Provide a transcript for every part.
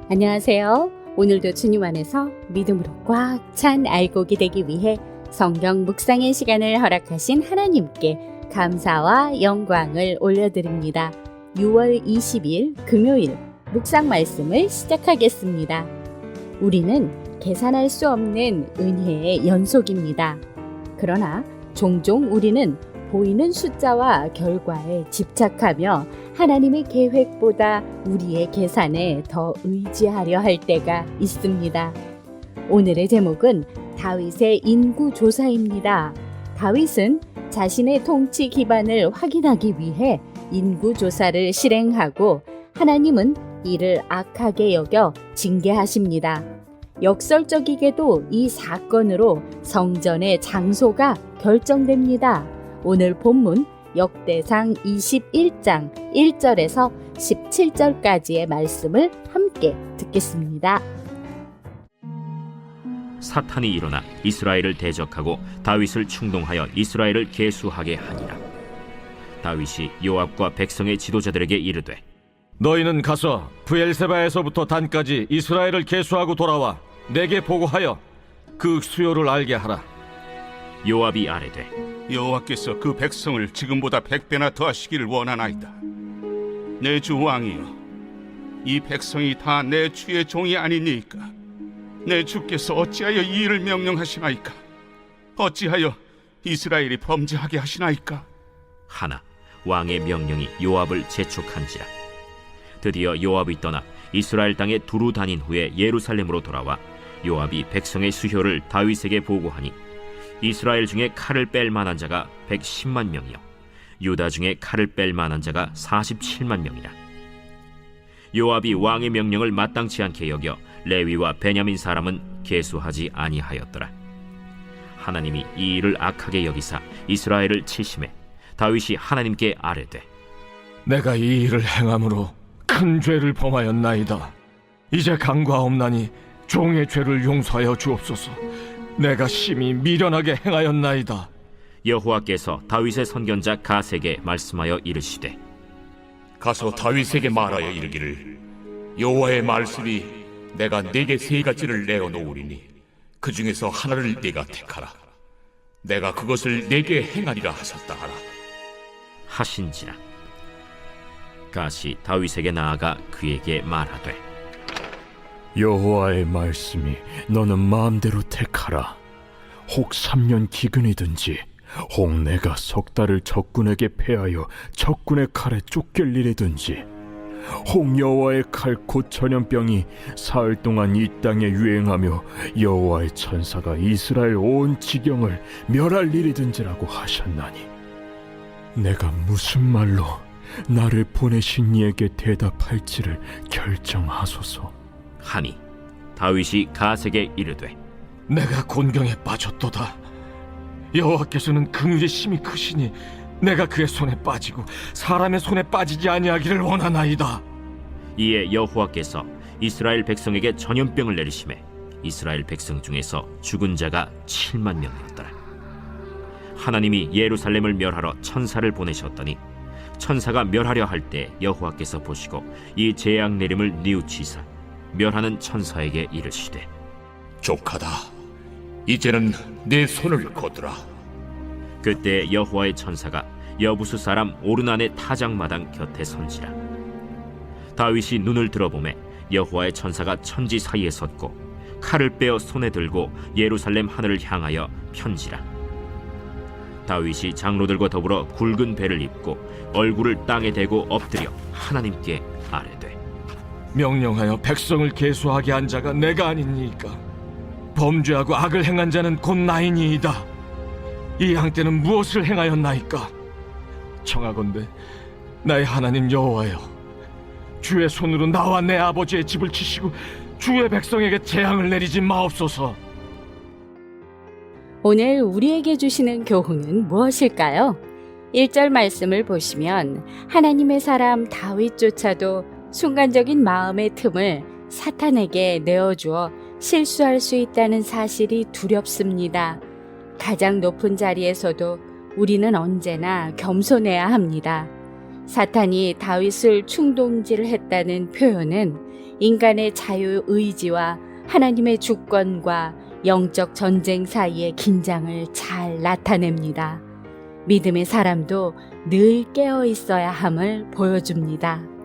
안녕하세요. 오늘도 주님 안에서 믿음으로 꽉 찬 알곡이 되기 위해 성경 묵상의 시간을 허락하신 하나님께 감사와 영광을 올려드립니다. 6월 20일 금요일 묵상 말씀을 시작하겠습니다. 우리는 계산할 수 없는 은혜의 연속입니다. 그러나 종종 우리는 보이는 숫자와 결과에 집착하며 하나님의 계획보다 우리의 계산에 더 의지하려 할 때가 있습니다. 오늘의 제목은 다윗의 인구조사입니다. 다윗은 자신의 통치 기반을 확인하기 위해 인구조사를 실행하고 하나님은 이를 악하게 여겨 징계하십니다. 역설적이게도 이 사건으로 성전의 장소가 결정됩니다. 오늘 본문 역대상 21장 1절에서 17절까지의 말씀을 함께 듣겠습니다. 사탄이 일어나 이스라엘을 대적하고 다윗을 충동하여 이스라엘을 계수하게 하니라. 다윗이 요압과 백성의 지도자들에게 이르되 너희는 가서 브엘세바에서부터 단까지 이스라엘을 계수하고 돌아와 내게 보고하여 그 수요를 알게 하라. 요압이 아뢰되 여호와께서 그 백성을 지금보다 100배나 더하시기를 원하나이다. 내 주 왕이여, 이 백성이 다 내 주의 종이 아니니까 내 주께서 어찌하여 이 일을 명령하시나이까? 어찌하여 이스라엘이 범죄하게 하시나이까? 하나 왕의 명령이 요압을 재촉한지라. 드디어 요압이 떠나 이스라엘 땅에 두루 다닌 후에 예루살렘으로 돌아와 요압이 백성의 수효를 다윗에게 보고하니 이스라엘 중에 칼을 뺄 만한 자가 110만 명이요 유다 중에 칼을 뺄 만한 자가 47만 명이라. 요압이 왕의 명령을 마땅치 않게 여겨 레위와 베냐민 사람은 계수하지 아니하였더라. 하나님이 이 일을 악하게 여기사 이스라엘을 치심해 다윗이 하나님께 아뢰되 내가 이 일을 행함으로 큰 죄를 범하였나이다. 이제 강과없나니 종의 죄를 용서하여 주옵소서. 내가 심히 미련하게 행하였나이다. 여호와께서 다윗의 선견자 가세에게 말씀하여 이르시되 가서 다윗에게 말하여 이르기를 여호와의 말씀이 내가 네게 세 가지를 내어 놓으리니 그 중에서 하나를 네가 택하라. 내가 그것을 네게 행하리라 하셨다 하라. 하신지라. 가시 다윗에게 나아가 그에게 말하되 여호와의 말씀이 너는 마음대로 택하라. 혹 3년 기근이든지 혹 내가 석 달을 적군에게 패하여 적군의 칼에 쫓길 일이든지 혹 여호와의 칼 곧 전염병이 사흘 동안 이 땅에 유행하며 여호와의 천사가 이스라엘 온 지경을 멸할 일이든지라고 하셨나니 내가 무슨 말로 나를 보내신 이에게 대답할지를 결정하소서. 하니 다윗이 가세에게 이르되 내가 곤경에 빠졌도다. 여호와께서는 긍휼이 심히 크시니 내가 그의 손에 빠지고 사람의 손에 빠지지 아니하기를 원하나이다. 이에 여호와께서 이스라엘 백성에게 전염병을 내리심에 이스라엘 백성 중에서 죽은 자가 7만 명이었더라. 하나님이 예루살렘을 멸하러 천사를 보내셨더니 천사가 멸하려 할 때 여호와께서 보시고 이 재앙 내림을 뉘우치사 멸하는 천사에게 이르시되 족하다. 이제는 내 손을 거두라. 그때 여호와의 천사가 여부수 사람 오르난의 타작마당 곁에 선지라. 다윗이 눈을 들어보매 여호와의 천사가 천지 사이에 섰고 칼을 빼어 손에 들고 예루살렘 하늘을 향하여 편지라. 다윗이 장로들과 더불어 굵은 배를 입고 얼굴을 땅에 대고 엎드려 하나님께 아뢰되 명령하여 백성을 계수하게 한 자가 내가 아니니까 범죄하고 악을 행한 자는 곧 나이니이다. 이 양떼는 무엇을 행하였나이까? 청하건대 나의 하나님 여호와여, 주의 손으로 나와 내 아버지의 집을 치시고 주의 백성에게 재앙을 내리지 마옵소서. 오늘 우리에게 주시는 교훈은 무엇일까요? 1절 말씀을 보시면 하나님의 사람 다윗조차도 순간적인 마음의 틈을 사탄에게 내어주어 실수할 수 있다는 사실이 두렵습니다. 가장 높은 자리에서도 우리는 언제나 겸손해야 합니다. 사탄이 다윗을 충동질했다는 표현은 인간의 자유의지와 하나님의 주권과 영적 전쟁 사이의 긴장을 잘 나타냅니다. 믿음의 사람도 늘 깨어 있어야 함을 보여줍니다.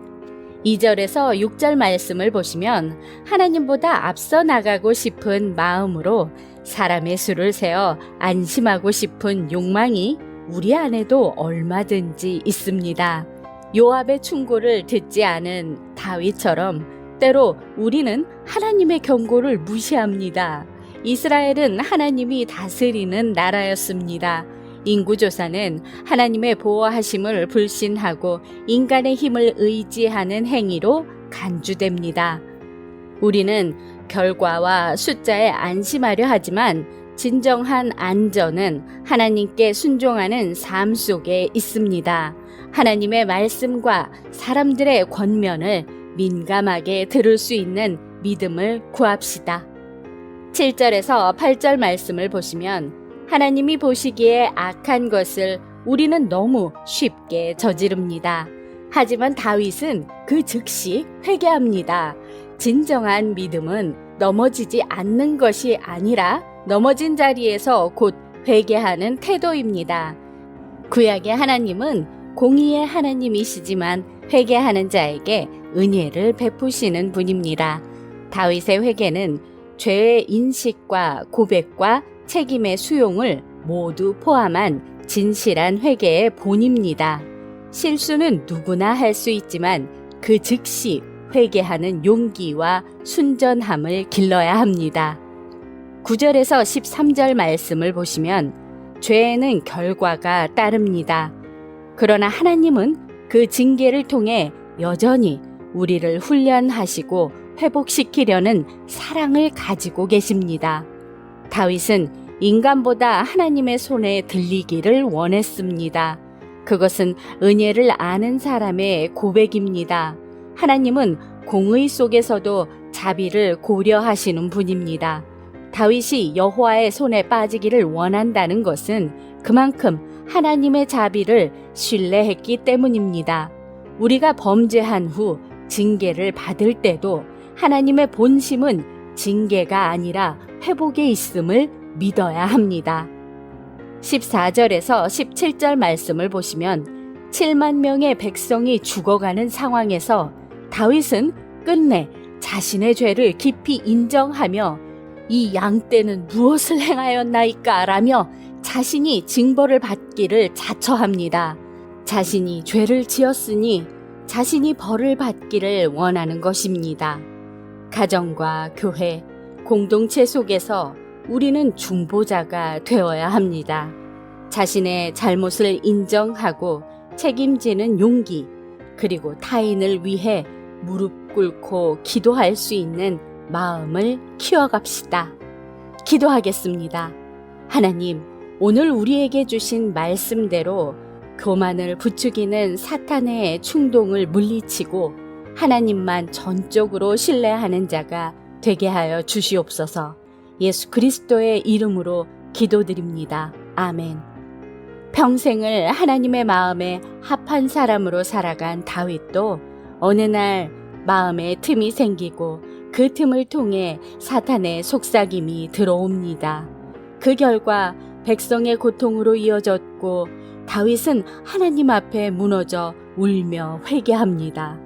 2절에서 6절 말씀을 보시면 하나님보다 앞서 나가고 싶은 마음으로 사람의 수를 세어 안심하고 싶은 욕망이 우리 안에도 얼마든지 있습니다. 요압의 충고를 듣지 않은 다윗처럼 때로 우리는 하나님의 경고를 무시합니다. 이스라엘은 하나님이 다스리는 나라였습니다. 인구조사는 하나님의 보호하심을 불신하고 인간의 힘을 의지하는 행위로 간주됩니다. 우리는 결과와 숫자에 안심하려 하지만 진정한 안전은 하나님께 순종하는 삶 속에 있습니다. 하나님의 말씀과 사람들의 권면을 민감하게 들을 수 있는 믿음을 구합시다. 7절에서 8절 말씀을 보시면 하나님이 보시기에 악한 것을 우리는 너무 쉽게 저지릅니다. 하지만 다윗은 그 즉시 회개합니다. 진정한 믿음은 넘어지지 않는 것이 아니라 넘어진 자리에서 곧 회개하는 태도입니다. 구약의 하나님은 공의의 하나님이시지만 회개하는 자에게 은혜를 베푸시는 분입니다. 다윗의 회개는 죄의 인식과 고백과 책임의 수용을 모두 포함한 진실한 회개의 본입니다. 실수는 누구나 할 수 있지만 그 즉시 회개하는 용기와 순전함을 길러야 합니다. 9절에서 13절 말씀을 보시면 죄에는 결과가 따릅니다. 그러나 하나님은 그 징계를 통해 여전히 우리를 훈련하시고 회복시키려는 사랑을 가지고 계십니다. 다윗은 인간보다 하나님의 손에 들리기를 원했습니다. 그것은 은혜를 아는 사람의 고백입니다. 하나님은 공의 속에서도 자비를 고려하시는 분입니다. 다윗이 여호와의 손에 빠지기를 원한다는 것은 그만큼 하나님의 자비를 신뢰했기 때문입니다. 우리가 범죄한 후 징계를 받을 때도 하나님의 본심은 징계가 아니라 회복에 있음을 믿어야 합니다. 14절에서 17절 말씀을 보시면 7만 명의 백성이 죽어가는 상황에서 다윗은 끝내 자신의 죄를 깊이 인정하며 이 양떼는 무엇을 행하였나이까 라며 자신이 징벌을 받기를 자처합니다. 자신이 죄를 지었으니 자신이 벌을 받기를 원하는 것입니다. 가정과 교회, 공동체 속에서 우리는 중보자가 되어야 합니다. 자신의 잘못을 인정하고 책임지는 용기, 그리고 타인을 위해 무릎 꿇고 기도할 수 있는 마음을 키워갑시다. 기도하겠습니다. 하나님, 오늘 우리에게 주신 말씀대로 교만을 부추기는 사탄의 충동을 물리치고 하나님만 전적으로 신뢰하는 자가 되게 하여 주시옵소서. 예수 그리스도의 이름으로 기도드립니다. 아멘. 평생을 하나님의 마음에 합한 사람으로 살아간 다윗도 어느 날 마음에 틈이 생기고 그 틈을 통해 사탄의 속삭임이 들어옵니다. 그 결과 백성의 고통으로 이어졌고 다윗은 하나님 앞에 무너져 울며 회개합니다.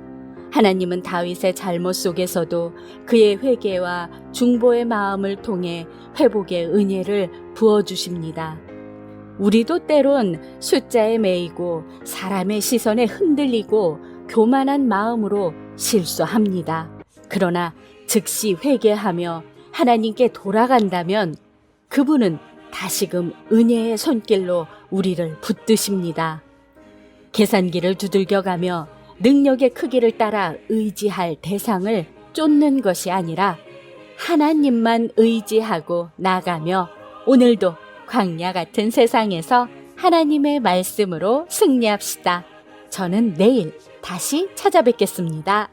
하나님은 다윗의 잘못 속에서도 그의 회개와 중보의 마음을 통해 회복의 은혜를 부어주십니다. 우리도 때론 숫자에 매이고 사람의 시선에 흔들리고 교만한 마음으로 실수합니다. 그러나 즉시 회개하며 하나님께 돌아간다면 그분은 다시금 은혜의 손길로 우리를 붙드십니다. 계산기를 두들겨가며 능력의 크기를 따라 의지할 대상을 쫓는 것이 아니라 하나님만 의지하고 나가며 오늘도 광야 같은 세상에서 하나님의 말씀으로 승리합시다. 저는 내일 다시 찾아뵙겠습니다.